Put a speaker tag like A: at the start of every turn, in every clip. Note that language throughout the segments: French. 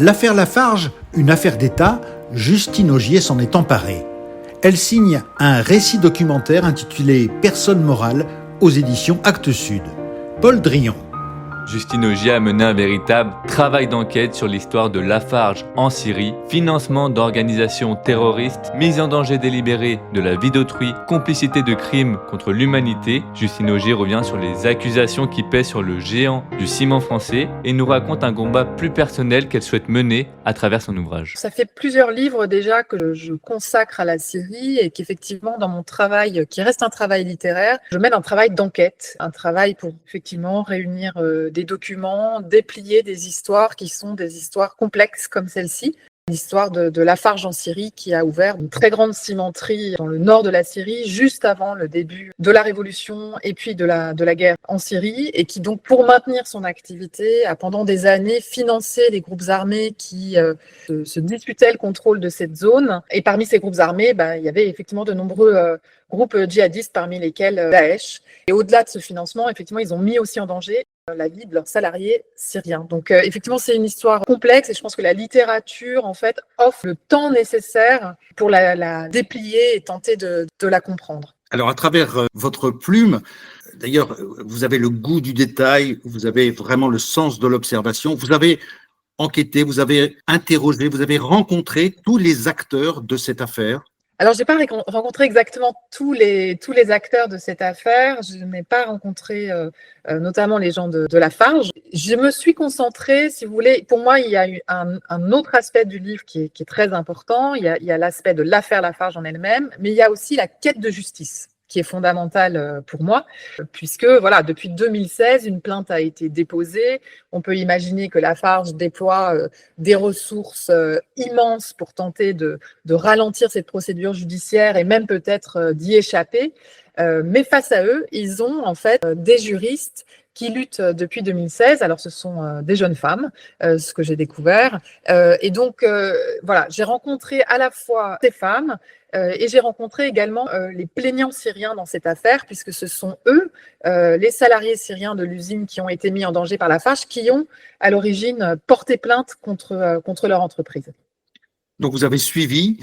A: L'affaire Lafarge, une affaire d'État, Justine Augier s'en est emparée. Elle signe un récit documentaire intitulé Personne morale aux éditions Actes Sud. Paul Drian.
B: Justine Augier a mené un véritable travail d'enquête sur l'histoire de Lafarge en Syrie, financement d'organisations terroristes, mise en danger délibérée de la vie d'autrui, complicité de crimes contre l'humanité. Justine Augier revient sur les accusations qui pèsent sur le géant du ciment français et nous raconte un combat plus personnel qu'elle souhaite mener à travers son ouvrage.
C: Ça fait plusieurs livres déjà que je consacre à la Syrie et qu'effectivement dans mon travail, qui reste un travail littéraire, je mène un travail d'enquête, un travail pour effectivement réunir des documents, déplier des histoires qui sont des histoires complexes comme celle-ci. L'histoire de Lafarge en Syrie qui a ouvert une très grande cimenterie dans le nord de la Syrie juste avant le début de la révolution et puis de la guerre en Syrie et qui donc pour maintenir son activité a pendant des années financé les groupes armés qui se disputaient le contrôle de cette zone. Et parmi ces groupes armés, il y avait effectivement de nombreux groupes djihadistes parmi lesquels Daesh. Et au-delà de ce financement, effectivement, ils ont mis aussi en danger la vie de leurs salariés syriens. Donc effectivement, c'est une histoire complexe et je pense que la littérature, en fait, offre le temps nécessaire pour la déplier et tenter de la comprendre.
A: Alors, à travers votre plume, d'ailleurs, vous avez le goût du détail, vous avez vraiment le sens de l'observation, vous avez enquêté, vous avez interrogé, vous avez rencontré tous les acteurs de cette affaire.
C: Alors, je n'ai pas rencontré exactement tous les acteurs de cette affaire. Je n'ai pas rencontré notamment les gens de Lafarge. Je me suis concentrée, si vous voulez, pour moi, il y a eu un autre aspect du livre qui est très important. Il y a l'aspect de l'affaire Lafarge en elle-même, mais il y a aussi la quête de justice qui est fondamentale pour moi, puisque voilà, depuis 2016, une plainte a été déposée. On peut imaginer que Lafarge déploie des ressources immenses pour tenter de ralentir cette procédure judiciaire et même peut-être d'y échapper. Mais face à eux, ils ont en fait des juristes qui luttent depuis 2016. Alors, ce sont des jeunes femmes, ce que j'ai découvert. Et donc, voilà, j'ai rencontré à la fois ces femmes et j'ai rencontré également les plaignants syriens dans cette affaire, puisque ce sont eux, les salariés syriens de l'usine qui ont été mis en danger par Lafarge, qui ont à l'origine porté plainte contre leur entreprise.
A: Donc, vous avez suivi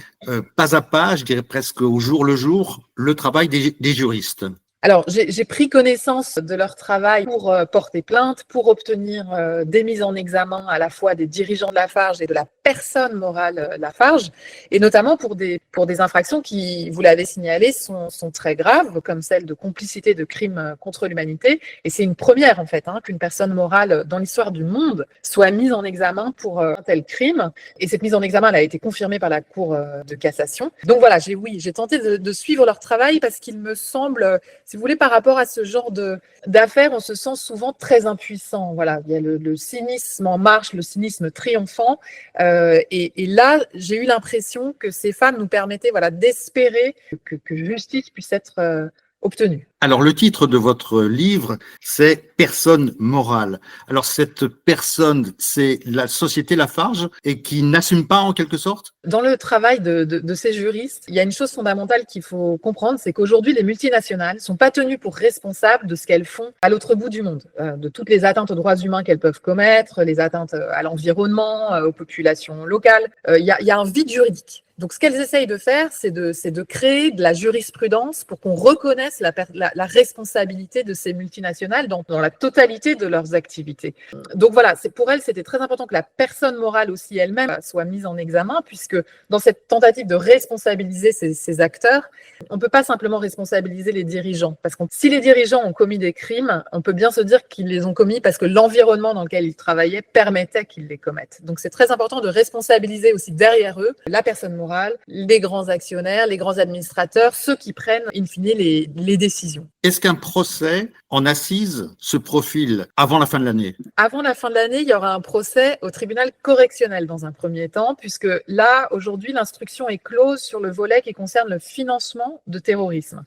A: pas à pas, je dirais presque au jour le jour, le travail des juristes.
C: Alors, j'ai pris connaissance de leur travail pour porter plainte, pour obtenir des mises en examen à la fois des dirigeants de Lafarge et de la personne morale Lafarge, et notamment pour des infractions qui, vous l'avez signalé, sont très graves, comme celle de complicité de crimes contre l'humanité. Et c'est une première, en fait, qu'une personne morale dans l'histoire du monde soit mise en examen pour un tel crime. Et cette mise en examen, elle a été confirmée par la Cour de cassation. Donc voilà, j'ai tenté de suivre leur travail parce qu'il me semble... Si vous voulez, par rapport à ce genre d'affaires, on se sent souvent très impuissant. Voilà, il y a le cynisme en marche, le cynisme triomphant. Et là, j'ai eu l'impression que ces femmes nous permettaient d'espérer que justice puisse être obtenue.
A: Alors, le titre de votre livre, c'est Personne morale. Alors, cette personne, c'est la société Lafarge et qui n'assume pas en quelque sorte?
C: Dans le travail de ces juristes, il y a une chose fondamentale qu'il faut comprendre, c'est qu'aujourd'hui, les multinationales ne sont pas tenues pour responsables de ce qu'elles font à l'autre bout du monde, de toutes les atteintes aux droits humains qu'elles peuvent commettre, les atteintes à l'environnement, aux populations locales. Il y a un vide juridique. Donc, ce qu'elles essayent de faire, c'est de créer de la jurisprudence pour qu'on reconnaisse la responsabilité de ces multinationales dans la totalité de leurs activités. Donc voilà, pour elles, c'était très important que la personne morale aussi elle-même soit mise en examen, puisque dans cette tentative de responsabiliser ces acteurs, on ne peut pas simplement responsabiliser les dirigeants. Parce que si les dirigeants ont commis des crimes, on peut bien se dire qu'ils les ont commis parce que l'environnement dans lequel ils travaillaient permettait qu'ils les commettent. Donc c'est très important de responsabiliser aussi derrière eux la personne morale, les grands actionnaires, les grands administrateurs, ceux qui prennent in fine les décisions.
A: Est-ce qu'un procès en assises se profile avant la fin de l'année?
C: Avant la fin de l'année, il y aura un procès au tribunal correctionnel dans un premier temps, puisque là, aujourd'hui, l'instruction est close sur le volet qui concerne le financement de terrorisme.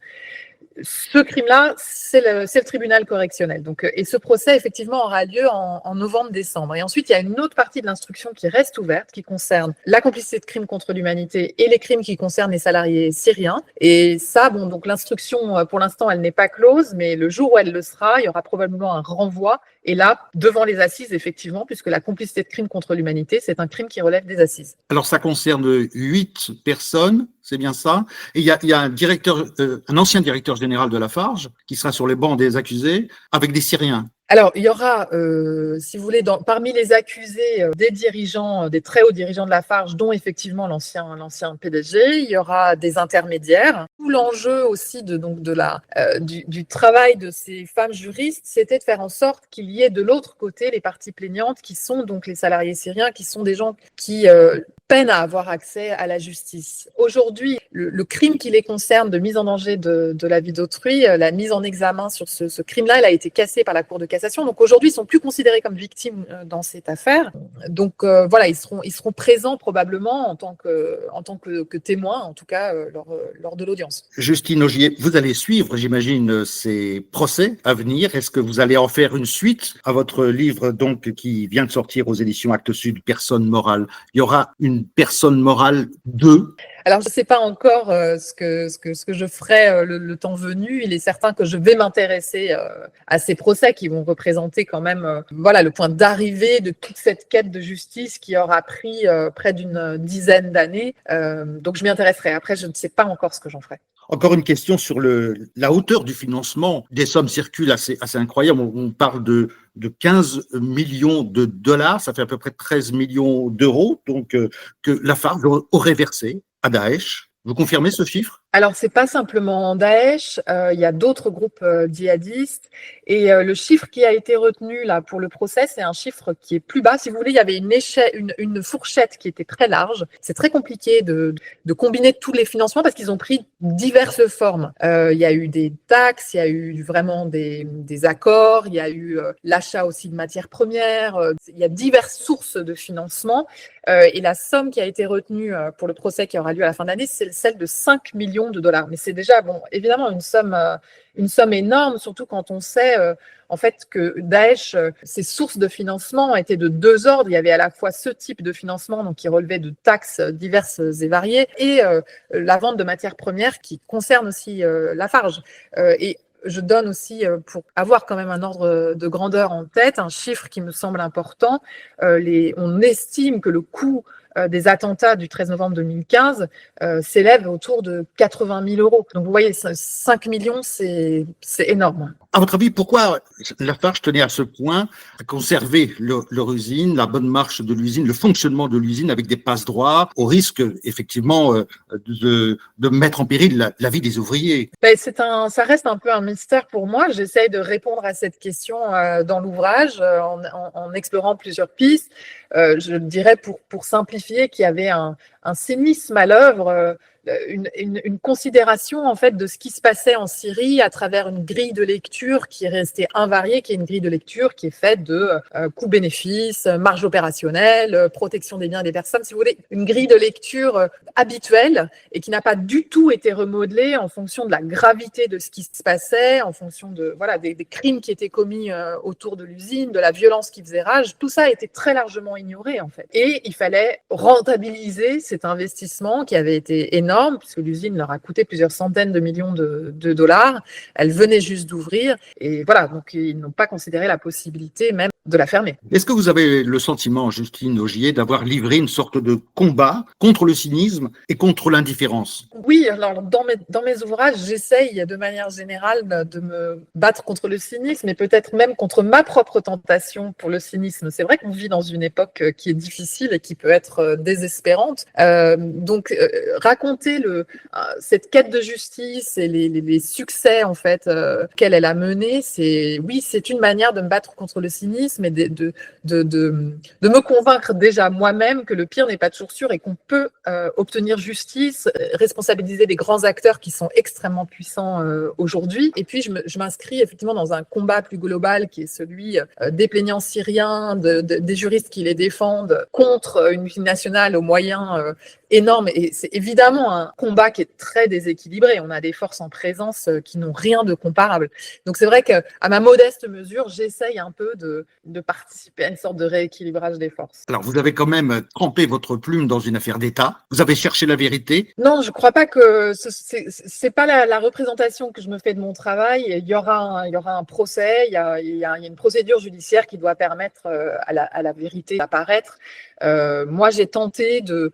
C: ce crime-là, c'est le tribunal correctionnel. Donc, et ce procès, effectivement, aura lieu en novembre-décembre. Et ensuite, il y a une autre partie de l'instruction qui reste ouverte, qui concerne la complicité de crimes contre l'humanité et les crimes qui concernent les salariés syriens. Et ça, bon, donc l'instruction, pour l'instant, elle n'est pas close, mais le jour où elle le sera, il y aura probablement un renvoi. Et là, devant les assises, effectivement, puisque la complicité de crimes contre l'humanité, c'est un crime qui relève des assises.
A: Alors, ça concerne 8 personnes, c'est bien ça. Et il y a un ancien directeur général de Lafarge qui sera sur les bancs des accusés avec des Syriens.
C: Alors, il y aura, si vous voulez, parmi les accusés, des dirigeants, des très hauts dirigeants de Lafarge, dont effectivement l'ancien PDG. Il y aura des intermédiaires. Tout l'enjeu aussi du travail de ces femmes juristes, c'était de faire en sorte qu'il y ait de l'autre côté les parties plaignantes, qui sont donc les salariés syriens, qui sont des gens qui peinent à avoir accès à la justice. Aujourd'hui, le crime qui les concerne de mise en danger de la vie d'autrui, la mise en examen sur ce crime-là, elle a été cassée par la Cour de cassation. Donc aujourd'hui, ils sont plus considérés comme victimes dans cette affaire. Donc voilà, ils seront présents probablement en tant que témoins, en tout cas lors de l'audience.
A: Justine Ogier, vous allez suivre, j'imagine, ces procès à venir. Est-ce que vous allez en faire une suite à votre livre donc qui vient de sortir aux éditions Actes Sud, Personne morale? Il y aura une personne morale 2?
C: Alors, je ne sais pas encore ce que je ferai le temps venu. Il est certain que je vais m'intéresser à ces procès qui vont représenter quand même le point d'arrivée de toute cette quête de justice qui aura pris près d'une dizaine d'années. Donc, je m'y intéresserai. Après, je ne sais pas encore ce que j'en ferai.
A: Encore une question sur la hauteur du financement. Des sommes circulent assez incroyables. On parle de 15 millions de dollars. Ça fait à peu près 13 millions d'euros. Donc, que Lafarge aurait versé à Daesh. Vous confirmez ce chiffre?
C: Alors, c'est pas simplement Daesh, il y a d'autres groupes djihadistes et le chiffre qui a été retenu là pour le procès, c'est un chiffre qui est plus bas. Si vous voulez, il y avait une fourchette qui était très large. C'est très compliqué de combiner tous les financements parce qu'ils ont pris diverses formes. Il y a eu des taxes, il y a eu vraiment des accords, il y a eu l'achat aussi de matières premières. Il y a diverses sources de financement et la somme qui a été retenue pour le procès qui aura lieu à la fin de l'année, c'est celle de 5 millions de dollars. Mais c'est déjà, bon, évidemment, une somme énorme, surtout quand on sait en fait que Daesh, ses sources de financement étaient de deux ordres. Il y avait à la fois ce type de financement donc qui relevait de taxes diverses et variées et la vente de matières premières qui concerne aussi Lafarge. Et je donne aussi, pour avoir quand même un ordre de grandeur en tête, un chiffre qui me semble important. On estime que le coût des attentats du 13 novembre 2015 s'élève autour de 80 000 euros. Donc vous voyez, 5 millions, c'est énorme.
A: À votre avis, pourquoi Lafarge tenait à ce point à conserver leur usine, la bonne marche de l'usine, le fonctionnement de l'usine avec des passe-droits, au risque effectivement de mettre en péril la vie des ouvriers?
C: Ça reste un peu un mystère pour moi. J'essaye de répondre à cette question dans l'ouvrage en explorant plusieurs pistes. Je dirais pour simplifier qu'il y avait un cynisme à l'œuvre, une considération en fait de ce qui se passait en Syrie à travers une grille de lecture qui est restée invariée, qui est une grille de lecture qui est faite de coûts-bénéfices, marge opérationnelle, protection des biens des personnes, si vous voulez, une grille de lecture habituelle et qui n'a pas du tout été remodelée en fonction de la gravité de ce qui se passait, en fonction de des crimes qui étaient commis autour de l'usine, de la violence qui faisait rage. Tout ça a été très largement ignoré en fait. Et il fallait rentabiliser cet investissement qui avait été énorme, puisque l'usine leur a coûté plusieurs centaines de millions de dollars. Elle venait juste d'ouvrir. Et voilà, donc ils n'ont pas considéré la possibilité même de la fermer.
A: Est-ce que vous avez le sentiment, Justine Ogier, d'avoir livré une sorte de combat contre le cynisme et contre l'indifférence?
C: Oui, alors dans mes ouvrages, j'essaye de manière générale de me battre contre le cynisme et peut-être même contre ma propre tentation pour le cynisme. C'est vrai qu'on vit dans une époque qui est difficile et qui peut être désespérante. Donc, raconter cette quête de justice et les succès en fait qu'elle a menés, c'est une manière de me battre contre le cynisme et de me convaincre déjà moi-même que le pire n'est pas toujours sûr et qu'on peut obtenir justice, responsabiliser des grands acteurs qui sont extrêmement puissants aujourd'hui. Et puis, je m'inscris effectivement dans un combat plus global qui est celui des plaignants syriens, des juristes qui les défendent contre une multinationale aux moyens énorme et c'est évidemment un combat qui est très déséquilibré. On a des forces en présence qui n'ont rien de comparable. Donc c'est vrai qu'à ma modeste mesure, j'essaye un peu de participer à une sorte de rééquilibrage des forces.
A: Alors, vous avez quand même trempé votre plume dans une affaire d'État. Vous avez cherché la vérité.
C: Non, je crois pas que c'est pas la représentation que je me fais de mon travail. Il y aura un procès, il y a une procédure judiciaire qui doit permettre à la vérité d'apparaître. Moi, j'ai tenté de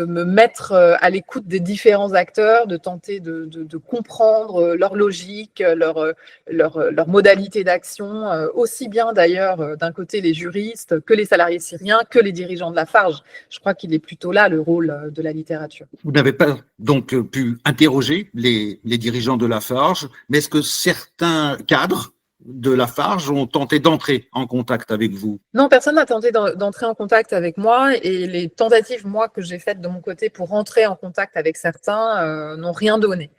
C: me mettre à l'écoute des différents acteurs, de tenter de comprendre leur logique, leur modalité d'action, aussi bien d'ailleurs d'un côté les juristes que les salariés syriens, que les dirigeants de Lafarge. Je crois qu'il est plutôt là le rôle de la littérature.
A: Vous n'avez pas donc pu interroger les dirigeants de Lafarge, mais est-ce que certains cadres de Lafarge ont tenté d'entrer en contact avec vous?
C: Non, personne n'a tenté d'entrer en contact avec moi et les tentatives, moi, que j'ai faites de mon côté pour rentrer en contact avec certains n'ont rien donné.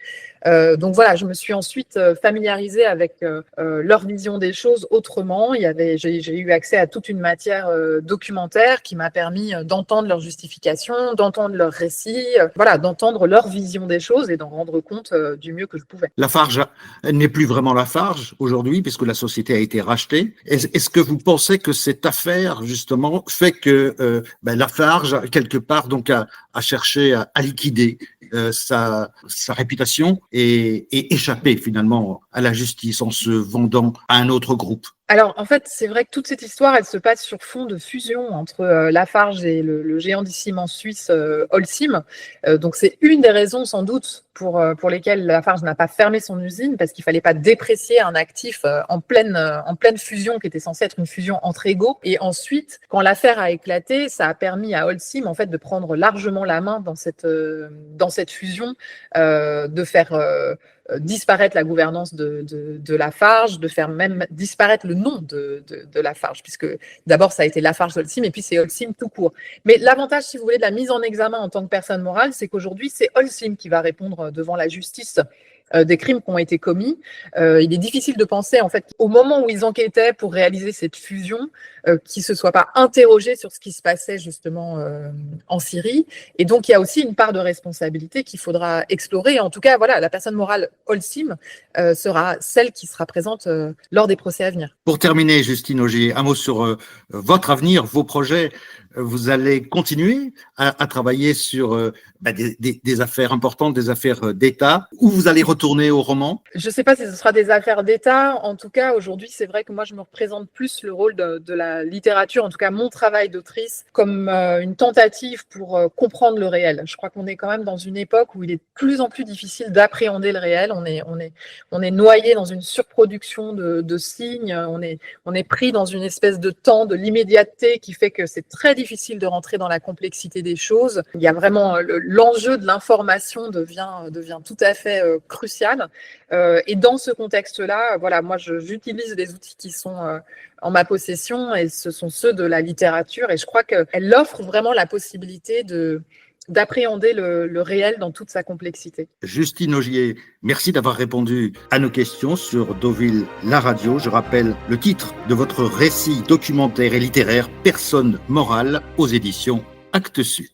C: Donc voilà, je me suis ensuite familiarisée avec leur vision des choses autrement. J'ai eu accès à toute une matière documentaire qui m'a permis d'entendre leurs justifications, d'entendre leurs récits, voilà, d'entendre leur vision des choses et d'en rendre compte du mieux que je pouvais.
A: Lafarge n'est plus vraiment Lafarge aujourd'hui, puisque la société a été rachetée. Est-ce que vous pensez que cette affaire, justement, fait que Lafarge, quelque part, donc, a cherché à liquider sa réputation et échapper finalement à la justice en se vendant à un autre groupe?
C: Alors, en fait, c'est vrai que toute cette histoire, elle se passe sur fond de fusion entre Lafarge et le géant du ciment suisse Holcim. Donc, c'est une des raisons, sans doute, pour lesquelles Lafarge n'a pas fermé son usine, parce qu'il fallait pas déprécier un actif en pleine fusion, qui était censée être une fusion entre égaux. Et ensuite, quand l'affaire a éclaté, ça a permis à Holcim, en fait, de prendre largement la main dans cette fusion, de faire disparaître la gouvernance de Lafarge, de faire même disparaître le nom de Lafarge, puisque d'abord ça a été Lafarge-Holcim et puis c'est Holcim tout court. Mais l'avantage, si vous voulez, de la mise en examen en tant que personne morale, c'est qu'aujourd'hui c'est Holcim qui va répondre devant la justice des crimes qui ont été commis. Il est difficile de penser, en fait, au moment où ils enquêtaient pour réaliser cette fusion, qu'ils ne se soient pas interrogés sur ce qui se passait justement en Syrie. Et donc, il y a aussi une part de responsabilité qu'il faudra explorer. En tout cas, voilà, la personne morale Holcim sera celle qui sera présente lors des procès à venir.
A: Pour terminer, Justine Ogier, un mot sur votre avenir, vos projets. Vous allez continuer à travailler sur des affaires importantes, des affaires d'État, ou vous allez retourner au roman?
C: Je ne sais pas si ce sera des affaires d'État. En tout cas, aujourd'hui, c'est vrai que moi, je me représente plus le rôle de la littérature, en tout cas mon travail d'autrice, comme une tentative pour comprendre le réel. Je crois qu'on est quand même dans une époque où il est de plus en plus difficile d'appréhender le réel. On est noyé dans une surproduction de signes. On est pris dans une espèce de temps, de l'immédiateté qui fait que c'est très difficile de rentrer dans la complexité des choses. Il y a vraiment l'enjeu de l'information devient tout à fait crucial. Et dans ce contexte-là, voilà, moi, j'utilise des outils qui sont en ma possession et ce sont ceux de la littérature. Et je crois qu'elle offre vraiment la possibilité d'appréhender le réel dans toute sa complexité.
A: Justine Ogier, merci d'avoir répondu à nos questions sur Deauville la radio. Je rappelle le titre de votre récit documentaire et littéraire Personne morale aux éditions Actes Sud.